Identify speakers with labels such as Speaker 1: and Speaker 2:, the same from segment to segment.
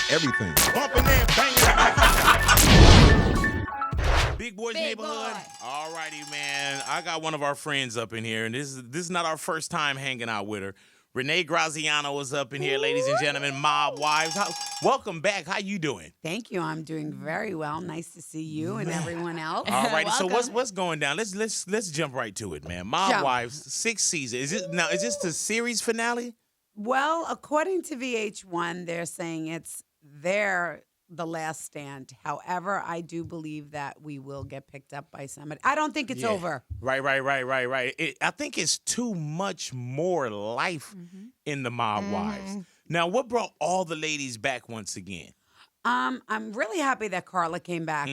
Speaker 1: everything.
Speaker 2: Bumping and banging.
Speaker 3: Big Boys
Speaker 4: Big
Speaker 3: Neighborhood.
Speaker 4: Boy.
Speaker 3: All righty, man. I got one of our friends up in here, and this is not our first time hanging out with her. Renee Graziano is up in here, ladies and gentlemen. Mob Wives. Welcome back. How you doing?
Speaker 5: Thank you. I'm doing very well. Nice to see you and everyone else.
Speaker 3: All righty. So
Speaker 4: Welcome.
Speaker 3: what's going down? Let's jump right to it, man. Mob
Speaker 5: Jump.
Speaker 3: Wives, 6th season. Is this the series finale?
Speaker 5: Well, according to VH1, they're saying the last stand. However, I do believe that we will get picked up by somebody. I don't think it's
Speaker 3: Yeah.
Speaker 5: over.
Speaker 3: Right. I think it's too much more life in the Mob Wives. Now, what brought all the ladies back once again?
Speaker 5: I'm really happy that Carla came back.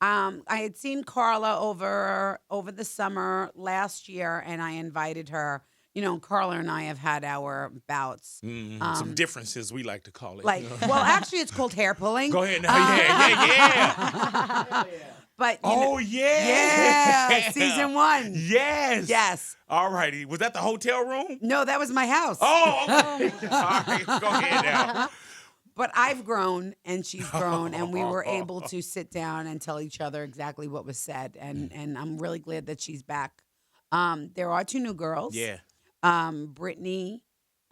Speaker 5: I had seen Carla over the summer last year, and I invited her. You know, Carla and I have had our bouts.
Speaker 3: Some differences, we like to call it.
Speaker 5: Like, well, actually, it's called hair pulling.
Speaker 3: Go ahead now. Yeah.
Speaker 5: But you know, yeah, season 1.
Speaker 3: Yes.
Speaker 5: Yes.
Speaker 3: All righty. Was that the hotel room?
Speaker 5: No, that was my house.
Speaker 3: Oh, okay. All right. Go ahead now.
Speaker 5: But I've grown and she's grown, and we were able to sit down and tell each other exactly what was said. And I'm really glad that she's back. There are 2 new girls.
Speaker 3: Yeah.
Speaker 5: Brittany,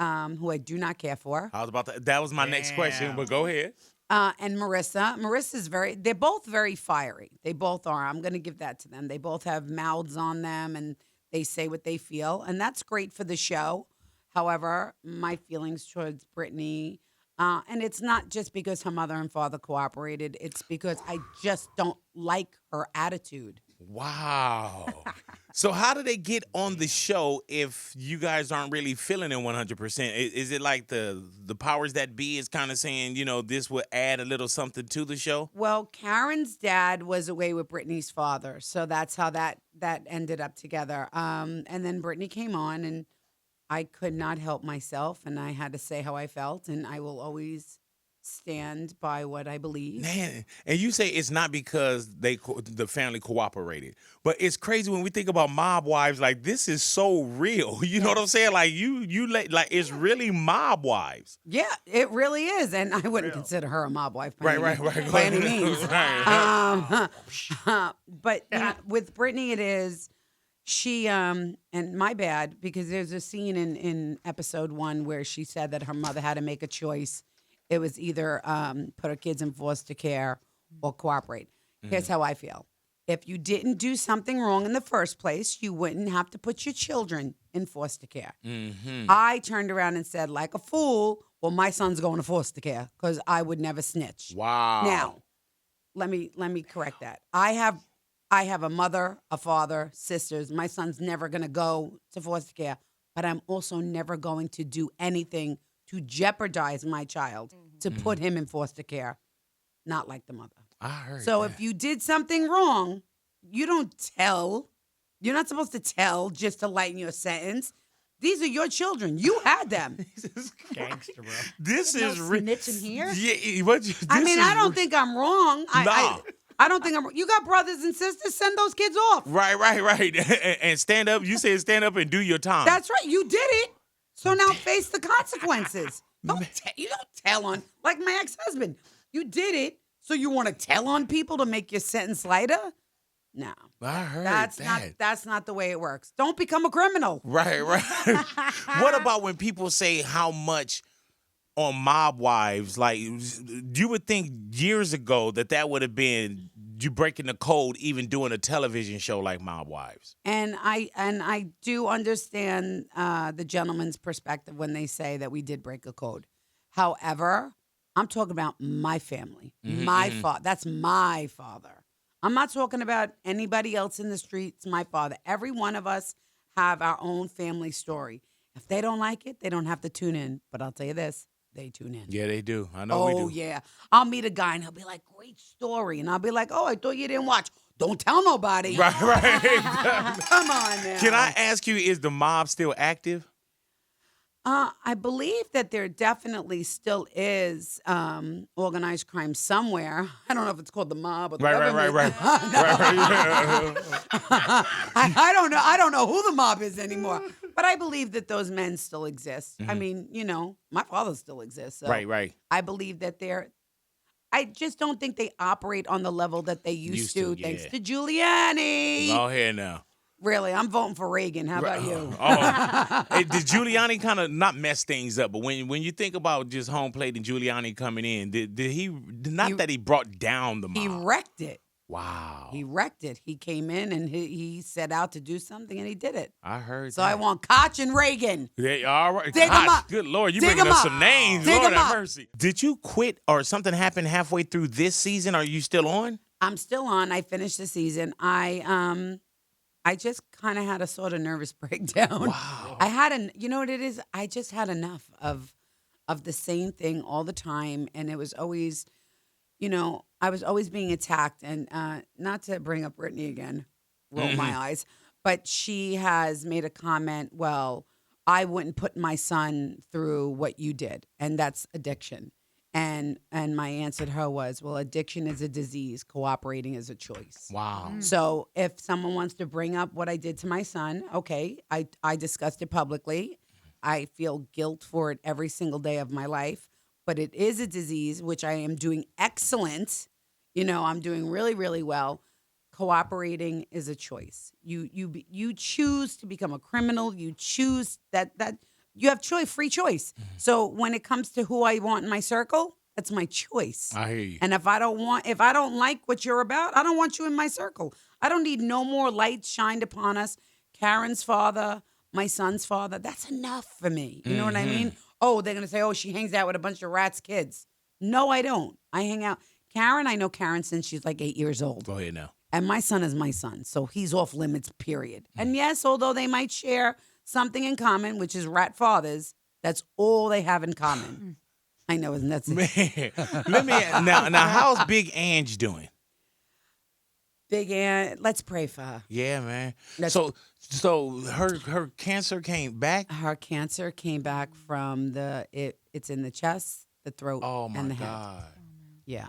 Speaker 5: who I do not care for,
Speaker 3: I was about to. That was my next question, but go ahead.
Speaker 5: and Marissa. Marissa's they're both very fiery. They both are. I'm going to give that to them. They both have mouths on them, and they say what they feel, and that's great for the show. However, my feelings towards Brittany, and it's not just because her mother and father cooperated. It's because I just don't like her attitude.
Speaker 3: Wow. So how do they get on the show if you guys aren't really feeling it 100%? Is it like the powers that be is kind of saying, this would add a little something to the show?
Speaker 5: Well, Karen's dad was away with Brittany's father, so that's how that ended up together. And then Brittany came on, and I could not help myself, and I had to say how I felt, and I will always stand by what I believe.
Speaker 3: Man, and you say it's not because the family cooperated, but it's crazy when we think about Mob Wives. Like, this is so real. You know what I'm saying? Like it's really Mob Wives.
Speaker 5: Yeah, it really is, and I wouldn't consider her a mob wife by
Speaker 3: Right.
Speaker 5: by any means.
Speaker 3: Right.
Speaker 5: But with Brittany, it is she and my bad, because there's a scene in episode 1 where she said that her mother had to make a choice. It was either put her kids in foster care or cooperate. Here's how I feel. If you didn't do something wrong in the first place, you wouldn't have to put your children in foster care. I turned around and said, like a fool, well, my son's going to foster care because I would never snitch.
Speaker 3: Wow.
Speaker 5: Now, let me correct that. I have a mother, a father, sisters. My son's never going to go to foster care, but I'm also never going to do anything to jeopardize my child to put him in foster care, not like the mother.
Speaker 3: I heard
Speaker 5: So
Speaker 3: that.
Speaker 5: if you did something wrong, you don't tell. You're not supposed to tell just to lighten your sentence. These are your children. You had them.
Speaker 2: Gangster, bro.
Speaker 3: This
Speaker 4: No
Speaker 3: is
Speaker 4: snitching here?
Speaker 3: Yeah,
Speaker 5: I don't think I'm wrong. I don't think I'm wrong. You got brothers and sisters, send those kids off.
Speaker 3: Right. And stand up. You said stand up and do your time.
Speaker 5: That's right. You did it. So now face the consequences. You don't tell on, like my ex-husband. You did it, so you want to tell on people to make your sentence lighter? No.
Speaker 3: I heard
Speaker 5: That's not the way it works. Don't become a criminal.
Speaker 3: Right. What about when people say how much on Mob Wives? Like, you would think years ago that would have been you breaking the code, even doing a television show like Mob Wives.
Speaker 5: And I do understand the gentleman's perspective when they say that we did break a code. However, I'm talking about my family, my father. That's my father. I'm not talking about anybody else in the streets. My father. Every one of us have our own family story. If they don't like it, they don't have to tune in. But I'll tell you this. They tune in.
Speaker 3: Yeah, they do. I know we do.
Speaker 5: Oh, yeah. I'll meet a guy and he'll be like, great story. And I'll be like, oh, I thought you didn't watch. Don't tell nobody.
Speaker 3: Right.
Speaker 5: Come on now.
Speaker 3: Can I ask you, is the mob still active?
Speaker 5: I believe that there definitely still is organized crime somewhere. I don't know if it's called the mob or the government.
Speaker 3: Right.
Speaker 5: I don't know. I don't know who the mob is anymore. But I believe that those men still exist. I
Speaker 3: Mhm.
Speaker 5: mean, my father still exists. So
Speaker 3: Right.
Speaker 5: I believe that I just don't think they operate on the level that they used to, thanks
Speaker 3: yeah.
Speaker 5: to Giuliani.
Speaker 3: Go ahead now.
Speaker 5: Really, I'm voting for Reagan. How about you?
Speaker 3: Hey, did Giuliani kind of not mess things up? But when you think about just home plate and Giuliani coming in, did he not that he brought down the mob?
Speaker 5: He wrecked it.
Speaker 3: Wow.
Speaker 5: He wrecked it. He came in and he set out to do something and he did it.
Speaker 3: I heard
Speaker 5: So
Speaker 3: that.
Speaker 5: I want Koch and Reagan.
Speaker 3: Yeah, all right.
Speaker 5: Dig 'em
Speaker 3: Gosh,
Speaker 5: up.
Speaker 3: good Lord, you
Speaker 5: Dig
Speaker 3: bringing
Speaker 5: 'em
Speaker 3: us
Speaker 5: up.
Speaker 3: some names.
Speaker 5: Dig
Speaker 3: Lord
Speaker 5: 'em
Speaker 3: have
Speaker 5: up.
Speaker 3: mercy. Did you quit or something happened halfway through this season? Are you still on?
Speaker 5: I'm still on. I finished the season. I just kind of had a sort of nervous breakdown.
Speaker 3: Wow.
Speaker 5: You know what it is? I just had enough of the same thing all the time, and it was always, I was always being attacked. And not to bring up Brittany again, roll my eyes, but she has made a comment. Well, I wouldn't put my son through what you did, and that's addiction. And my answer to her was, well, addiction is a disease. Cooperating is a choice.
Speaker 3: Wow.
Speaker 5: So if someone wants to bring up what I did to my son, okay, I discussed it publicly. I feel guilt for it every single day of my life, but it is a disease, which I am doing excellent. I'm doing really, really well. Cooperating is a choice. You choose to become a criminal. You choose that you have free choice. So when it comes to who I want in my circle, that's my choice.
Speaker 3: I hear you.
Speaker 5: And if I don't like what you're about, I don't want you in my circle. I don't need no more lights shined upon us. Karen's father, my son's father, that's enough for me. You know what I mean? Oh, they're going to say, oh, she hangs out with a bunch of rats' kids. No, I don't. I hang out. Karen, I know Karen since she's like 8 years old.
Speaker 3: Go ahead now.
Speaker 5: And my son is my son, so he's off limits, period. And yes, although they might share something in common, which is rat fathers, that's all they have in common. I know, isn't that
Speaker 3: Man, let me now. How's Big Ange doing?
Speaker 5: Big Ann? Let's pray for her.
Speaker 3: Yeah, man.
Speaker 5: Let's-
Speaker 3: So her cancer came back.
Speaker 5: Her cancer came back from it's in the chest, the throat,
Speaker 3: Oh my
Speaker 5: and the head.
Speaker 3: God.
Speaker 5: Yeah.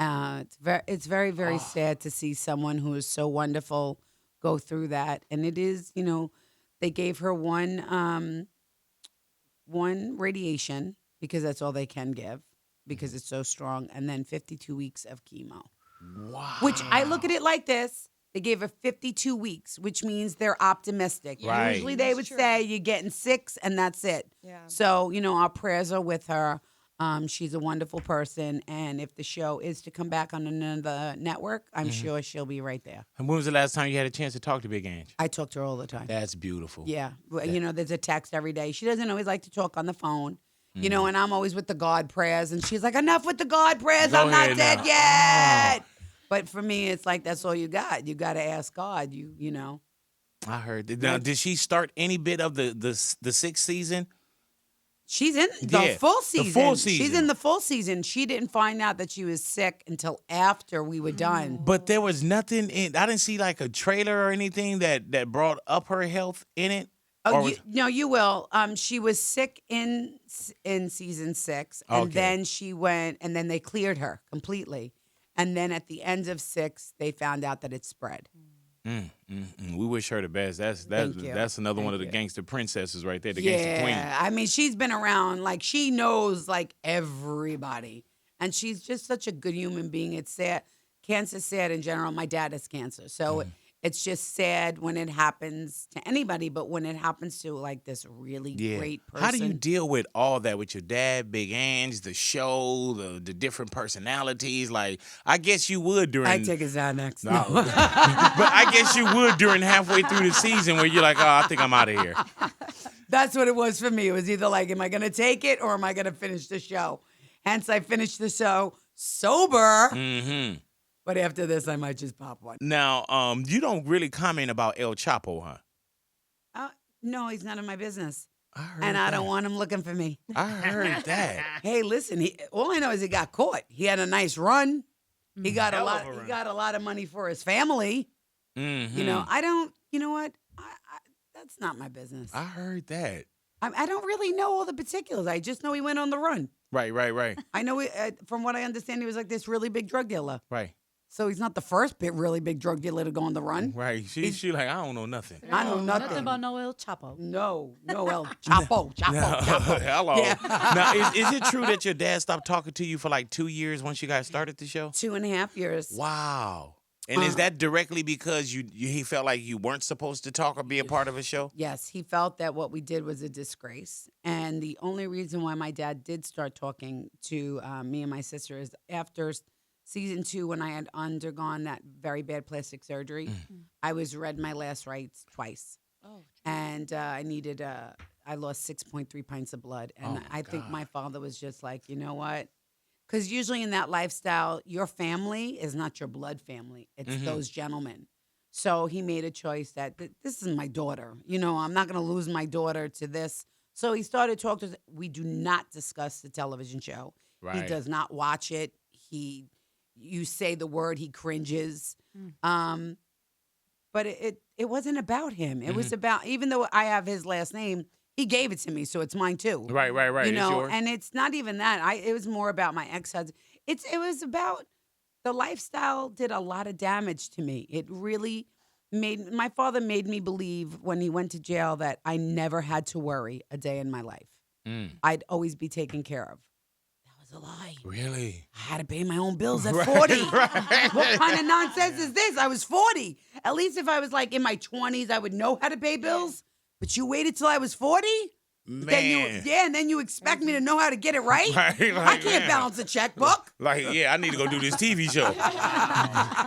Speaker 5: It's very, very sad to see someone who is so wonderful go through that. And it is, they gave her one radiation because that's all they can give because it's so strong. And then 52 weeks of chemo.
Speaker 3: Wow.
Speaker 5: Which I look at it like this. They gave her 52 weeks, which means they're optimistic.
Speaker 3: Right.
Speaker 5: Usually they would say you're getting 6 and that's it.
Speaker 1: Yeah.
Speaker 5: So, our prayers are with her. She's a wonderful person. And if the show is to come back on another network, I'm sure she'll be right there.
Speaker 3: And when was the last time you had a chance to talk to Big Ange?
Speaker 5: I talk to her all the time.
Speaker 3: That's beautiful.
Speaker 5: Yeah. Well, there's a text every day. She doesn't always like to talk on the phone. And I'm always with the God prayers. And she's like, enough with the God prayers.
Speaker 3: Go
Speaker 5: I'm not
Speaker 3: ahead
Speaker 5: dead
Speaker 3: now.
Speaker 5: yet. But for me, it's like, that's all you got. You got to ask God, you know.
Speaker 3: I heard that. Now, did she start any bit of the sixth season?
Speaker 5: She's in the full season.
Speaker 3: The full season.
Speaker 5: She's in the full season. She didn't find out that she was sick until after we were done.
Speaker 3: But there was nothing in. I didn't see like a trailer or anything that brought up her health in it.
Speaker 5: Oh, you will. She was sick in season 6, and
Speaker 3: Okay.
Speaker 5: then she went, and then they cleared her completely. And then at the end of 6, they found out that it spread.
Speaker 3: We wish her the best.
Speaker 5: Thank you.
Speaker 3: That's another one of the
Speaker 5: Thank you.
Speaker 3: gangster princesses right there, the gangster queen.
Speaker 5: I mean, she's been around, like, she knows, like, everybody. And she's just such a good human being. It's sad. Cancer's sad in general. My dad has cancer. So it's just sad when it happens to anybody, but when it happens to, like, this really great person.
Speaker 3: How do you deal with all that with your dad, Big Ange, the show, the different personalities? Like, I guess you would during.
Speaker 5: I take a Xanax.
Speaker 3: No. But I guess you would during halfway through the season where you're like, oh, I think I'm out of here.
Speaker 5: That's what it was for me. It was either like, am I going to take it or am I going to finish the show? Hence, I finished the show sober.
Speaker 3: Mm-hmm.
Speaker 5: But after this, I might just pop one.
Speaker 3: Now, you don't really comment about El Chapo, huh?
Speaker 5: No, he's none of my business.
Speaker 3: I heard
Speaker 5: And I
Speaker 3: that.
Speaker 5: don't want him looking for me.
Speaker 3: I heard that.
Speaker 5: Hey, listen, all I know is he got caught. He had a nice run. He got
Speaker 2: Hell
Speaker 5: a
Speaker 2: of
Speaker 5: lot.
Speaker 2: a run.
Speaker 5: He got a lot of money for his family.
Speaker 3: Mm-hmm.
Speaker 5: I don't. You know what? That's not my business.
Speaker 3: I heard that.
Speaker 5: I don't really know all the particulars. I just know he went on the run.
Speaker 3: Right.
Speaker 5: I know, from what I understand, he was like this really big drug dealer.
Speaker 3: Right.
Speaker 5: So he's not the first really big drug dealer to go on the run.
Speaker 3: Right. She like, I don't know nothing.
Speaker 5: I know nothing.
Speaker 1: Nothing about no El Chapo.
Speaker 5: No El Chapo. Chapo.
Speaker 3: Hello.
Speaker 5: Yeah.
Speaker 3: Now, is it true that your dad stopped talking to you for like 2 years once you guys started the show?
Speaker 5: 2.5 years.
Speaker 3: Wow. And is that directly because he felt like you weren't supposed to talk or be a part of a show?
Speaker 5: Yes, he felt that what we did was a disgrace. And the only reason why my dad did start talking to me and my sister is after season 2, when I had undergone that very bad plastic surgery, I was read my last rites twice.
Speaker 1: Oh.
Speaker 5: And I lost 6.3 pints of blood. And I think my father was just like, you know what? Because usually in that lifestyle, your family is not your blood family. It's those gentlemen. So he made a choice that this is my daughter. You know, I'm not going to lose my daughter to this. So he started talking to us. We do not discuss the television show.
Speaker 3: Right.
Speaker 5: He does not watch it. You say the word, he cringes. But it wasn't about him. It was about, even though I have his last name, he gave it to me, so it's mine too.
Speaker 3: Right.
Speaker 5: You know,
Speaker 3: yours.
Speaker 5: and it's not even that. It was more about my ex-husband. It was about the lifestyle did a lot of damage to me. It really my father made me believe when he went to jail that I never had to worry a day in my life. I'd always be taken care of. That was a lie.
Speaker 3: Really?
Speaker 5: I had to pay my own bills at 40. What kind of nonsense is this? I was 40. At least if I was like in my 20s, I would know how to pay bills. But you waited till I was 40?
Speaker 3: Man.
Speaker 5: And then you expect me to know how to get it right?
Speaker 3: Right,
Speaker 5: I can't balance a checkbook.
Speaker 3: Like, I need to go do this TV show.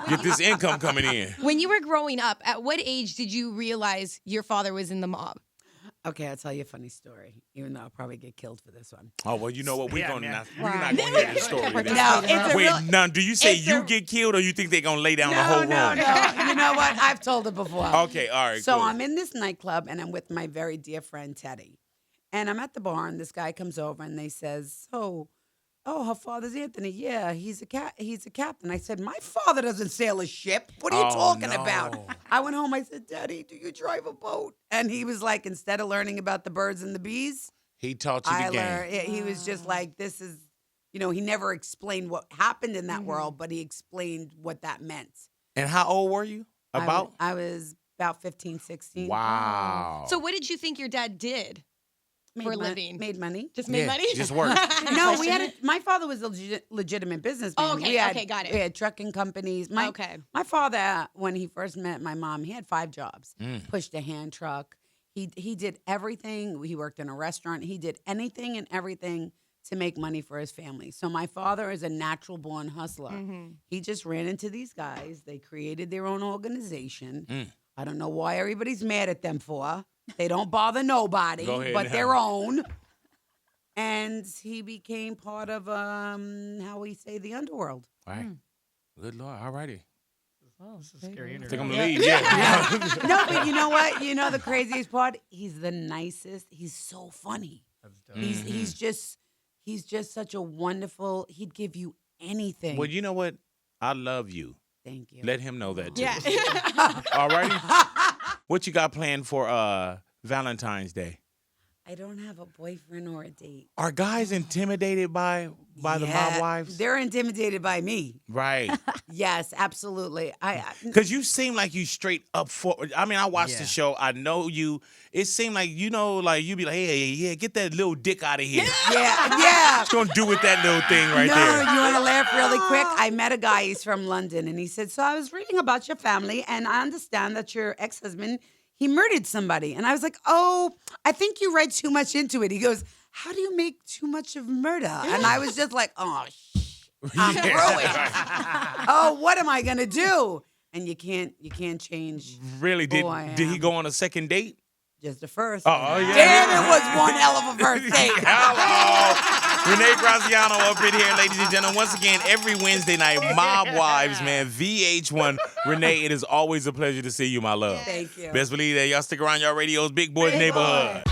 Speaker 3: Get this income coming in.
Speaker 4: When you were growing up, at what age did you realize your father was in the mob?
Speaker 5: Okay, I'll tell you a funny story, even though I'll probably get killed for this one.
Speaker 3: Oh, well, you know what? We're
Speaker 2: Yeah,
Speaker 3: not
Speaker 2: man.
Speaker 3: going to hear the story.
Speaker 5: No, it's a
Speaker 3: Wait,
Speaker 5: real...
Speaker 3: now, do you say
Speaker 5: it's
Speaker 3: you
Speaker 5: a-
Speaker 3: get killed or you think they're going to lay down the whole room?
Speaker 5: No. You know what? I've told it before.
Speaker 3: Okay, all right,
Speaker 5: So
Speaker 3: cool.
Speaker 5: I'm in this nightclub, and I'm with my very dear friend, Teddy. And I'm at the bar, and this guy comes over, and they says, her father's Anthony. Yeah, he's a captain. I said, my father doesn't sail a ship. What are you talking
Speaker 3: no.
Speaker 5: about? I went home. I said, Daddy, do you drive a boat? And he was like, instead of learning about the birds and the bees,
Speaker 3: He taught you the game.
Speaker 5: he was just like, this is, he never explained what happened in that world, but he explained what that meant.
Speaker 3: And how old were you? About?
Speaker 5: I was about 15, 16.
Speaker 3: Wow.
Speaker 4: So what did you think your dad did for a living?
Speaker 5: Made money.
Speaker 4: Just made money?
Speaker 3: Just work.
Speaker 5: No, my father was a legitimate businessman.
Speaker 4: Oh, okay,
Speaker 5: We had,
Speaker 4: okay, got it.
Speaker 5: We had trucking companies. My father, when he first met my mom, he had 5 jobs. Pushed a hand truck. He did everything. He worked in a restaurant. He did anything and everything to make money for his family. So my father is a natural born hustler. He just ran into these guys. They created their own organization. I don't know why everybody's mad at them for. They don't bother nobody, but their own. And he became part of, how we say, the underworld.
Speaker 3: All right. Good Lord. All righty.
Speaker 2: Oh, this is a scary interview.
Speaker 3: Think I'm going to leave. Yeah.
Speaker 5: No, but you know what? You know the craziest part? He's the nicest. He's so funny.
Speaker 2: That's dope.
Speaker 5: He's just such a wonderful, he'd give you anything.
Speaker 3: Well, you know what? I love you.
Speaker 5: Thank you.
Speaker 3: Let him know that, too.
Speaker 4: Yeah.
Speaker 3: All righty. What you got planned for Valentine's Day?
Speaker 5: I don't have a boyfriend or a date.
Speaker 3: Are guys intimidated by the mob wives?
Speaker 5: They're intimidated by me.
Speaker 3: Right.
Speaker 5: Yes, absolutely.
Speaker 3: Because you seem like you straight up for. I mean, I watched the
Speaker 2: Yeah.
Speaker 3: show. I know you. It seemed like, you be like, hey, get that little dick out of here.
Speaker 5: Yeah.
Speaker 3: What's going to do with that little thing right
Speaker 5: No,
Speaker 3: there?
Speaker 5: you want to laugh really quick? I met a guy, he's from London, and he said, so I was reading about your family, and I understand that your ex-husband, he murdered somebody. And I was like, oh, I think you read too much into it. He goes, how do you make too much of murder? And I was just like, oh, I'm through it. Oh, what am I going to do? And you can't change.
Speaker 3: Really?
Speaker 5: who I
Speaker 3: Did he
Speaker 5: am.
Speaker 3: go on a second date?
Speaker 5: Just the first.
Speaker 3: Oh, yeah.
Speaker 5: Damn, it was one hell of a first date.
Speaker 3: Hello. Renee Graziano up in here, ladies and gentlemen. Once again, every Wednesday night, Mob Wives, man, VH1. Renee, it is always a pleasure to see you, my love.
Speaker 5: Thank you.
Speaker 3: Best believe that. Y'all stick around, y'all radio's Big Boys Neighborhood.